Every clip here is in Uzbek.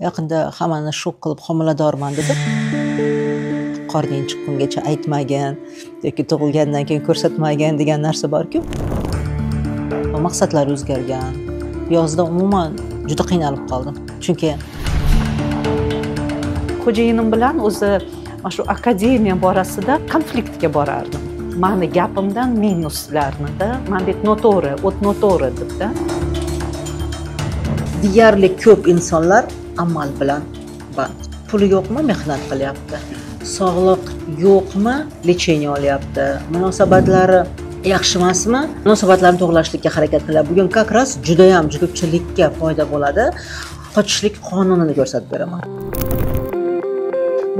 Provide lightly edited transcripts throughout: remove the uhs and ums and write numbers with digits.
yaqinda hammani shok qilib homiladorman dedi. Qorning chiqqungacha aytmagan yoki tug'ilgandan keyin ko'rsatmagan degan narsa bor-ku. Maqsadlar o'zgargan. Yozda umuman juda qiynalib qoldim. Chunki xo'jayinim bilan o'zi mana shu akademiya borasida konfliktga borardim. Mani gapimdan minuslarni-da, mendek noto'g'ri, o't noto'g'ri debda. Deyarli ko'p insonlar amal bilan band. Puli yo'qmi, mehnat qilyapti. Sog'liq yo'qmi, lecheniya olyapti. Munosabatlari yaxshi emasmi, munosabatlarni to'g'rilashlikka harakat qilyapti. Bugun как раз juda ham ko'pchilikka foyda bo'ladi. Qochishlik qonunini ko'rsatib beraman.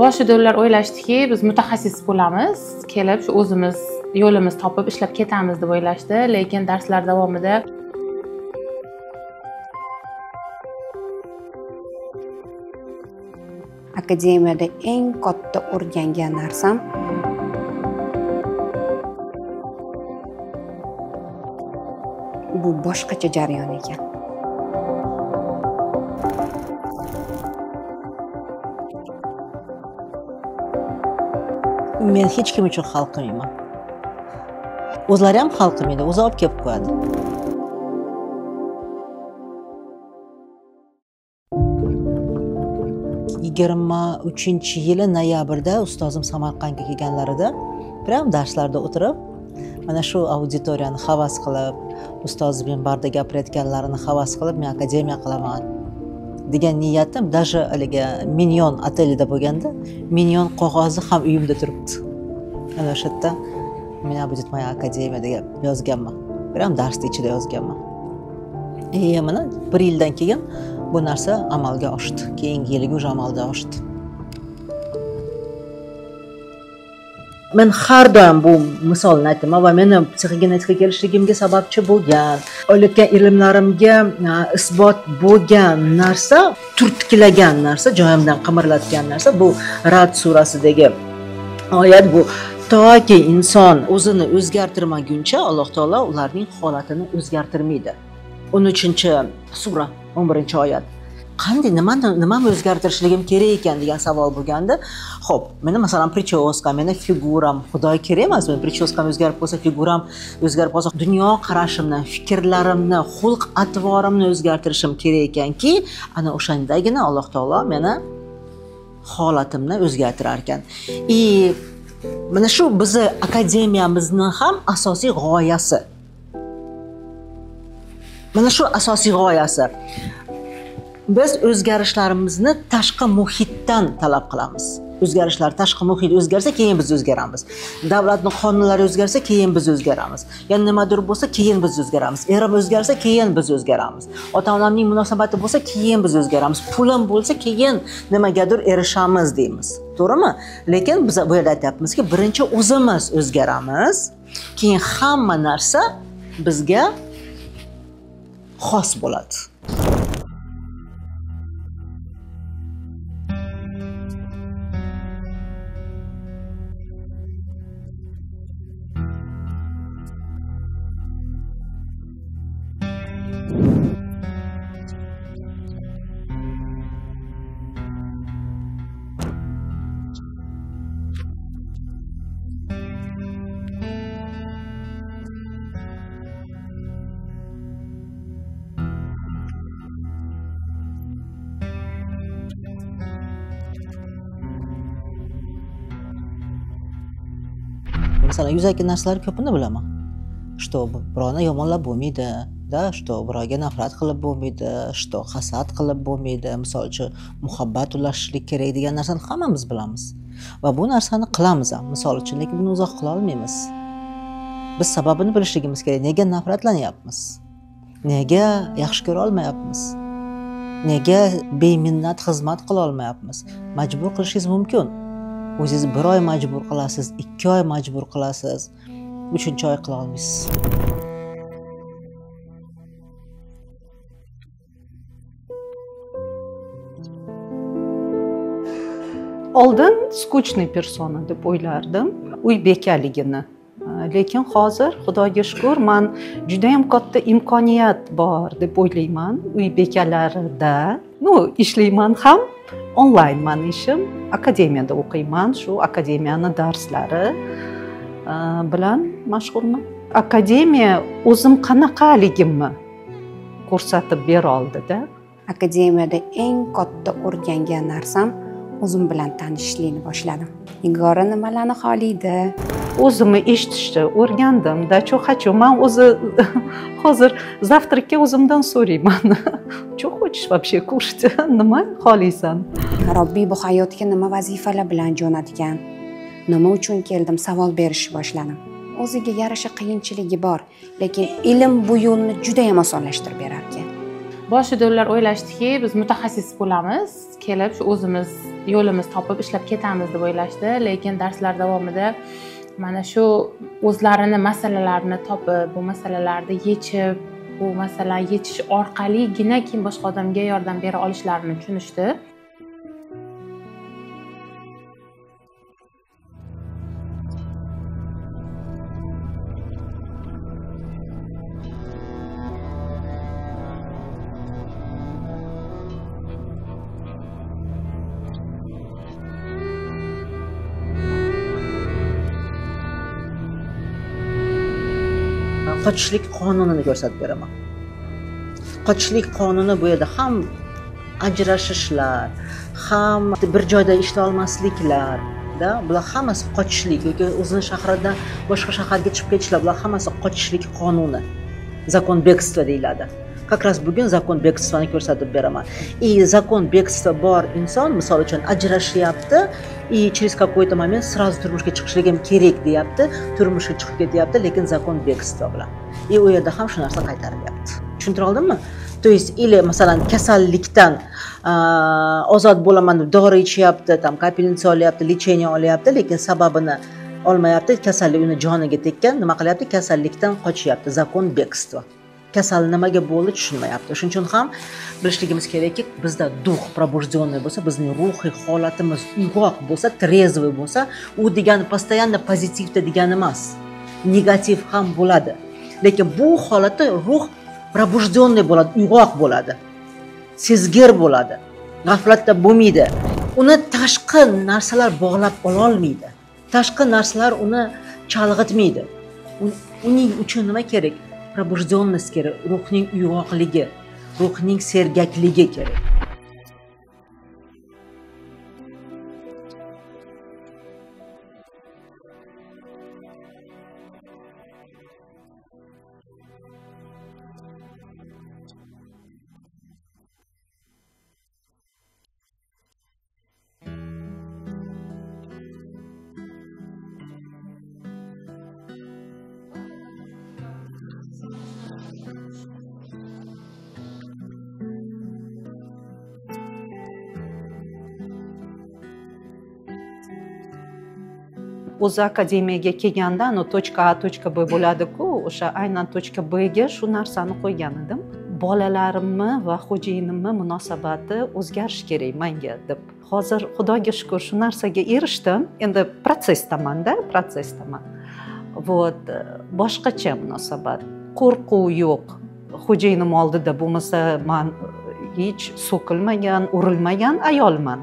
Boshida ular o'ylashdiki, biz mutaxassis bo'lamiz, kelib shu o'zimiz yo'limiz topib ishlab ketamiz deb o'ylashdi, lekin darslar davomida akademiyada eng katta o'rgangan narsam bu boshqacha jarayon ekan. Men hech kim uchun hal qilmayman. O'zlari ham hal qilmaydi, o'zi olib kelib qo'yadi. Yigirma 3-yili noyabrda ustozim Samarqandga kelganlarida biram darslarda o'tirib, mana shu auditoriyani havas qilib, ustozim minbarda gapirayotganlarini havas qilib, men akademiya qilaman degan niyatim даже haliga Minyon otelida bo'lganda, Minyon qog'ozi ham uyimda turibdi. Ana o'sha yerda men будет моя akademiya deb yozganman. Biram darsda ichida yozganman. Mana 1 yildan keyin bu narsa amalga oshdi. Keyingi yiliga уже amalga oshdi. Men har doim bu misolni aytaman va meni psixogenetika kelishligimga sababchi bo'lgan, olayotgan ilmlarimga isbot bo'lgan narsa, turtkilagan narsa, joyimdan qimirlatgan narsa bu Rad surasidagi oyat. Bu toki inson o'zini o'zgartirmaguncha Alloh taolo ularning holatini o'zgartirmaydi. 13-sura 11-oyat. Qanday nimani o'zgartirishligim kerak ekan degan savol bo'lganda, xo'p, meni masalan prichoska, meni figuram, xudoy kerak emas, men prichoskam o'zgarib qolsa, figuram o'zgarib qolsa, dunyo qarashimni, fikrlarimni, xulq atvorimni o'zgartirishim kerak ekanki, ana o'shandagina Alloh taolo meni holatimni o'zgartirar ekan. Mana shu bizni akademiyamizning ham asosiy g'oyasi. Mana shu asosiy g'oyasi. Biz o'zgarishlarimizni tashqi muhitdan talab qilamiz. O'zgarishlar tashqi muhit o'zgarsa, keyin biz o'zgaramiz. Davlatning qonunlari o'zgarsa, keyin biz o'zgaramiz. Ya'ni nimadir bo'lsa, keyin biz o'zgaramiz. Erim o'zgarsa, keyin biz o'zgaramiz. Ota-onamning munosabati bo'lsa, keyin biz o'zgaramiz. Pulim bo'lsa, keyin nimagadir erishamiz deymiz. To'g'rimi? Lekin biz bu yerda aytyapmizki, birinchi o'zimiz o'zgaramiz, keyin hamma narsa bizga xos bo'ladi. Masalan, yuzaki narsalar ko'pini bilaman. Что birovni yomonlab bo'lmaydi, что birovga nafrat qilib bo'lmaydi, что hasad qilib bo'lmaydi, misol uchun muhabbat ulashishlik kerak degan narsani hammamiz bilamiz. Va bu narsani qilamiz ham, misol uchun, lekin buni uzoq qila olmaymiz. Biz sababini bilishligimiz kerak. Nega nafratlanyapmiz? Nega yaxshi ko'ra olmayapmiz? Nega beminnat xizmat qila olmayapmiz? Majbur qilishingiz mumkin. O'zingiz 1 oy majbur qilasiz, 2 oy majbur qilasiz, 3-oy qila olmaysiz. Oldin skuchniy persona deb o'ylardim, uy bekaligini. Lekin hozir Xudoga shukr, men juda ham katta imkoniyat bor deb o'ylayman uy bekalarida. ishlayman ham, onlayn mani ishim, akademiyada o'qiyman, shu akademiyani darslari bilan mashg'ulman. Akademiya o'zim qanaqaligimni ko'rsatib bera oldi-da. Akademiyada eng katta o'rgangan narsam o'zim bilan tanishishlikni boshladim. Nigora nimalarni xohlaydi? O'zimni eshitishni o'rgandim-da, cho'xachu. Men o'zi hozir завтракка o'zimdan so'rayman. Что хочешь вообще кушать? Nima xohlaysan? Robbiy bu hayotga nima vazifalar bilan jo'natgan? Nima uchun keldim? Savol berishni boshladim. O'ziga yarasha qiyinchiligi bor, lekin ilm bu yo'lni juda ham osonlashtirib berar ekan. Boshida ular o'ylashdiki, biz mutaxassis bo'lamiz, kelib shu o'zimiz yo'limiz topib ishlab ketamiz deb o'ylashdi, lekin darslar davomida mana shu o'zlarini masalalarini topib, bu masalalarni yechib, bu masalani yechish orqaligina keyin boshqa odamga yordam bera olishlarini tushunishdi. Qochishlik qonunini ko'rsatib beraman. Qochishlik qonuni bu yerda ham ajrashishlar, ham bir joyda ishlay olmasliklar, bular hammasi qochishlik yoki o'zini shahridan boshqa shaharga chiqib ketishlar, bular hammasi qochishlik qonuni. Zakon bekstva deyiladi. Как раз bugun zakon bekstvani ko'rsatib beraman. Zakon bekstva bor inson, misol uchun ajrashyapti, через какой-то момент сразу turmushga chiqishligim kerak deyapti, turmushga chiqib ketyapti, lekin zakon bekstva bilan. U yerda ham shu narsa qaytarilyapti. Tushuntira oldimmi? То есть или masalan kasallikdan ozod bo'laman deb dori ichyapti, tam kapelnitsa olyapti, lecheniya olyapti, lekin sababini olmayapti, kasallik uni joniga tekkan, nima qilyapti? Kasallikdan qochyapti, zakon bekstva. Kasal nimaga bo'ldi tushunmayapti. Shuning uchun ham bilishligimiz kerakki, bizda duh пробужденный bo'lsa, bizning ruhiy holatimiz uyg'oq bo'lsa, trezvoy bo'lsa, u degani постоянно pozitivda degani emas. Negativ ham bo'ladi. Lekin bu holatda ruh пробужденный bo'ladi, uyg'oq bo'ladi. Sezgir bo'ladi. G'aflatda bo'lmaydi. Uni tashqi narsalar bog'lab ola olmaydi. Tashqi narsalar uni chalg'itmaydi. Uning uchun nima kerak? Пробужденность kerak, ruhning uyg'oqligi, ruhning sergakligi kerak. O'zi akademiyaga kelganda точка A, точка B bo'ladi-ku, o'sha aynan точка B ga shu narsani qo'ygan edim. Bolalarimni va xo'jayinimni munosabati o'zgarishi kerak menga deb. Hozir Xudoga shukr shu narsaga erishdim. Endi protsessdaman-da, protsessdaman. Boshqacha munosabat, qo'rquv yo'q. Xo'jayinim oldida bo'lmasa, men hech so'kilmagan, urilmagan ayolman.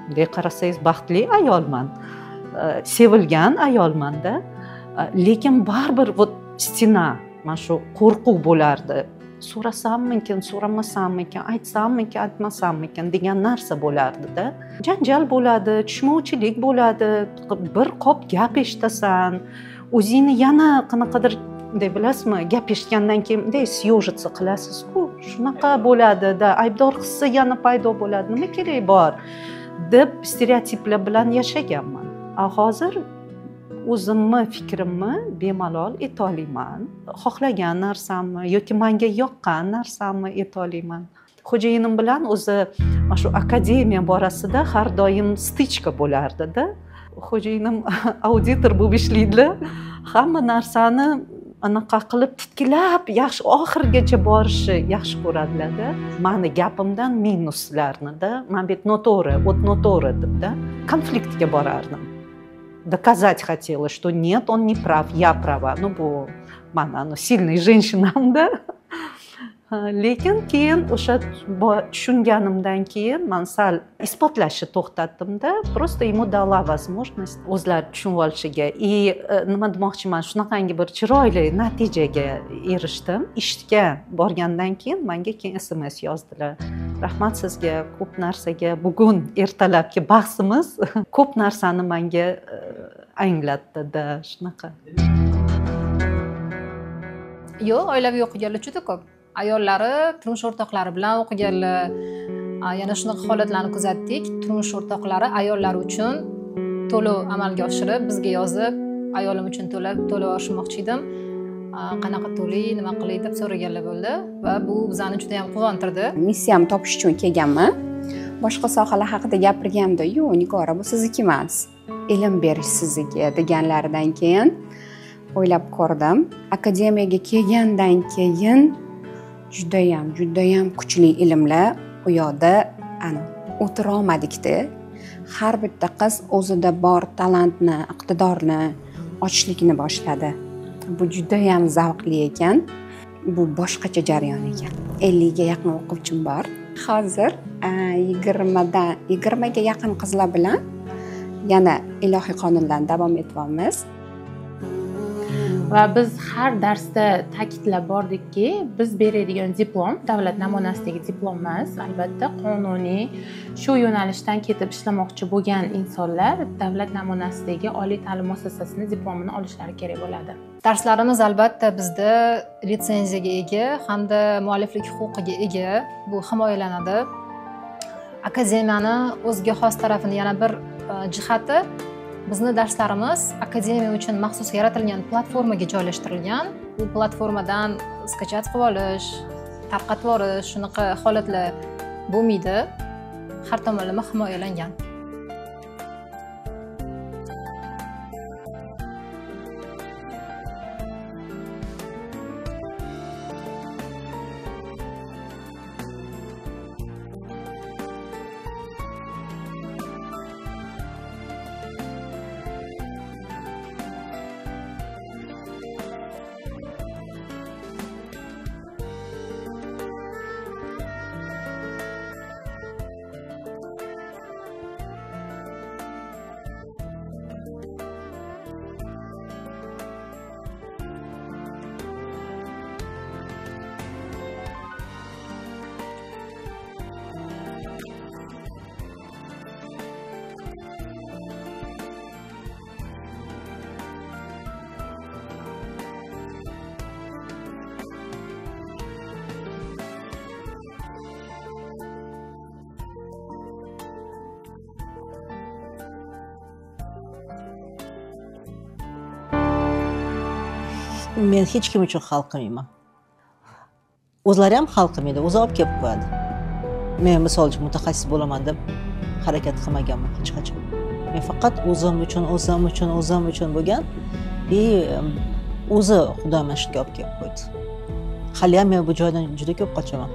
Bunday qarasangiz baxtli ayolman, sevilgan ayolman-da, lekin baribir stena, mana shu qo'rquv bo'lardi. So'rasammikin, so'ramasammikin, aytsammikin, aytmasammikin degan narsa bo'lardi-da. Janjal bo'ladi, tushmovchilik bo'ladi, bir qop gap eshitasan, o'zingni yana qanaqadir bilasizmi, gap eshitgandan keyin bunday съежиться qilasiz-ku, shunaqa bo'ladi-da, aybdor hissi yana paydo bo'ladi. Nima kerak bor deb stereotiplar bilan yashaganman. Hozir o'zimni fikrimni bemalol aytolmayman. Xohlagan narsamni yoki menga yoqqan narsamni aytolmayman. Xo'jayinim bilan o'zi mana shu akademiya borasida har doim stichka bo'lardi-da. Xo'jayinim auditor bo'lib ishlaydilar. Hamma narsani anaqa qilib titkilab, yaxshi oxirigacha borishni yaxshi ko'radilar-da. Meni gapimdan minuslarni-da, men bet noto'g'ri, noto'g'ri deb-da, konfliktga borardim. Доказать хотела, что нет, он не прав, я права. Bu mana sильный женщинам-da. lekin keyin o'sha tushunganimdan keyin man sal isbotlashni to'xtatdimda, просто ему dala возможность o'zlari tushunib olishiga. Nima demoqchiman, shunaqangi bir chiroyli natijaga erishdim. Ishga borgandan keyin menga keyin SMS yozdilar. Rahmat sizga, ko'p narsaga bugun ertalabki bahsimiz ko'p narsani menga anglatdi-da, shunaqa. Yo'q, oilaviy o'qiganlar juda ko'p. Ayollari turmush o'rtoqlari bilan o'qiganlar. Yana shunaqa holatlarni kuzatdik. Turmush o'rtoqlari ayollari uchun to'lov amalga oshirib, bizga yozib, ayolim uchun to'lov oshirmoqchi edim. Qanaqa to'lay, nima qilay deb so'raganlar bo'ldi va bu bizani juda ham quvontirdi. Missiyamni topish uchun kelganman. Boshqa sohalar haqida gapirganimda, "Yo'q, Nigora, bu sizniki emas. Ilm berish sizniki" deganlaridan keyin o'ylab ko'rdim. Akademiyaga kelgandan keyin judayam kuchli ilmlar u yoqda o'tira olmadikda. Har bitta qiz o'zida bor talantni, iqtidorni ochishlikni boshladi. Bu judayam zavqli ekan. Bu boshqacha jarayon ekan. 50 ga yaqin o'quvchim bor. Hozir 20 ga yaqin qizlar bilan yana ilohiy qonundan davom etyapmiz. Va biz har darsda ta'kidlab bordikki, biz beradigan diplom davlat namunasidagi diplom emas, albatta qonuniy shu yo'nalishdan ketib ishlamoqchi bo'lgan insonlar davlat namunasidagi oliy ta'lim muassasasining diplomini olishlari kerak bo'ladi. Darslarimiz albatta bizda litsenziyaga ega hamda mualliflik huquqiga ega, bu himoyalanadi. Akademiyani o'ziga xos tarafini yana bir jihati, bizni darslarimiz akademiya uchun maxsus yaratilgan platformaga joylashtirilgan. Bu platformadan skachat qilib olish, tarqatib olish, shunaqa holatlar bo'lmaydi. Har tomonlama himoyalangan. Men hech kim uchun hal qilmayman. O'zlari ham hal qilmaydi, o'zi olib kelib qo'yadi. Men misol uchun mutaxassis bo'laman deb harakat qilmaganman hech qachon. Men faqat o'zim uchun bo'lgan o'zi Xudo mana shunga olib kelib qo'ydi. Hali ham men bu joydan juda ko'p qochaman.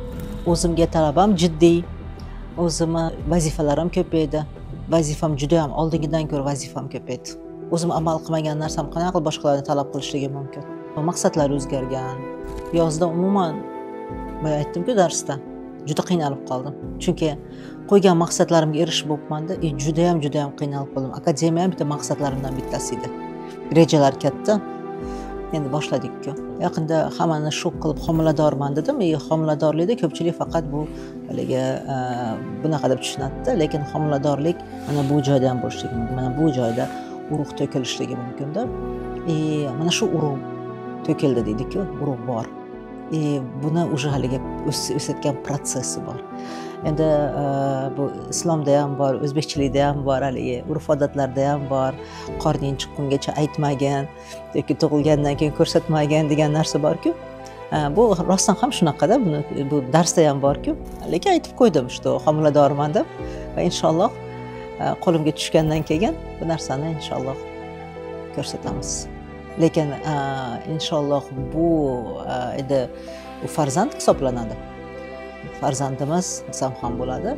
O'zimga talabam jiddiy, o'zimga vazifalarim ko'paydi. Vazifam juda ham oldingidan ko'ra vazifam ko'paydi. O'zim amal qilmagan narsam qanaqa qilib boshqalarni talab qilishligim mumkin. Maqsadlar o'zgargan. Yozda umuman men aytdim-ku darsda juda qiynalib qoldim. Chunki qo'ygan maqsadlarimga erishib bo'lmanda, juda ham qiynalib qoldim. Akademiya ham bitta maqsadlarimdan bittasi edi. Rejalar katta. Endi boshladik-ku. Yaqinda hammani shok qilib homiladorman dedim. Homiladorlikda ko'pchilik faqat bu haligi bunaqa deb tushunadi, lekin homiladorlik mana bu joyda ham bo'lishligi mumkin. Mana bu joyda urug' to'kilishligi mumkin-da. Mana shu urug' to'kildi deydi-ku, urug' bor. Buni уже haligi o'sayotgan protsessi bor. Endi bu islomda ham bor, o'zbekchilikda ham bor, haligi urf-odatlarda ham bor. Qorning chiqqungacha aytmagin yoki tug'ilgandan keyin ko'rsatmagin degan narsa bor-ku. Bu rostdan ham shunaqada, bu darsda ham bor-ku. Lekin aytib qo'ydim, shu homiladorman deb va inshaalloh qo'limga tushgandan keyin bu narsani inshaalloh ko'rsatamiz. Lekin inshaalloh bu endi u farzand hisoblanadi. Farzandimiz desam ham bo'ladi.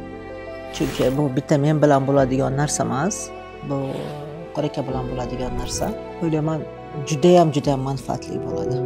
Chunki bu bitta men bilan bo'ladigan narsa emas. Bu Qoraka bilan bo'ladigan narsa. O'ylayman juda ham manfaatli bo'ladi.